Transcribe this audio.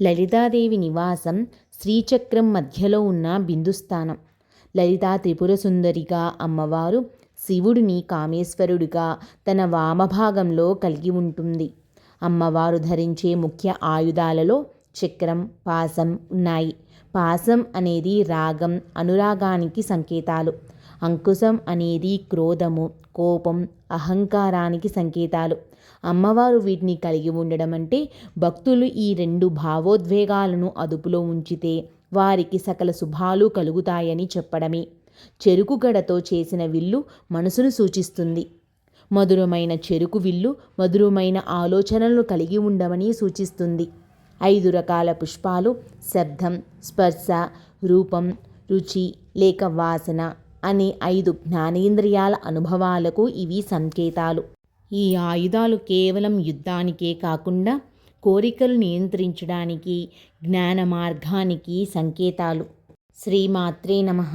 లలితాదేవి నివాసం శ్రీచక్రం మధ్యలో ఉన్న బిందుస్థానం. లలితా త్రిపుర సుందరిగా అమ్మవారు శివుడిని కామేశ్వరుడిగా తన వామభాగంలో కలిగి ఉంటుంది. అమ్మవారు ధరించే ముఖ్య ఆయుధాలలో చక్రం, పాశం ఉన్నాయి. పాశం అనేది రాగం, అనురాగానికి సంకేతాలు. అంకుశం అనేది క్రోధము, కోపం, అహంకారానికి సంకేతాలు. అమ్మవారు వీటిని కలిగి ఉండడం అంటే భక్తులు ఈ రెండు భావోద్వేగాలను అదుపులో ఉంచితే వారికి సకల శుభాలు కలుగుతాయని చెప్పడమే. చెరుకు గడతో చేసిన విల్లు మనసును సూచిస్తుంది. మధురమైన చెరుకు విల్లు మధురమైన ఆలోచనలను కలిగి ఉండమని సూచిస్తుంది. 5 రకాల పుష్పాలు శబ్దం, స్పర్శ, రూపం, రుచి లేక వాసన అనే 5 జ్ఞానేంద్రియాల అనుభవాలకు ఇవి సంకేతాలు. ఈ ఆయుధాలు కేవలం యుద్ధానికే కాకుండా కోరికలు నియంత్రించడానికి, జ్ఞాన మార్గానికి సంకేతాలు. శ్రీమాత్రే నమః.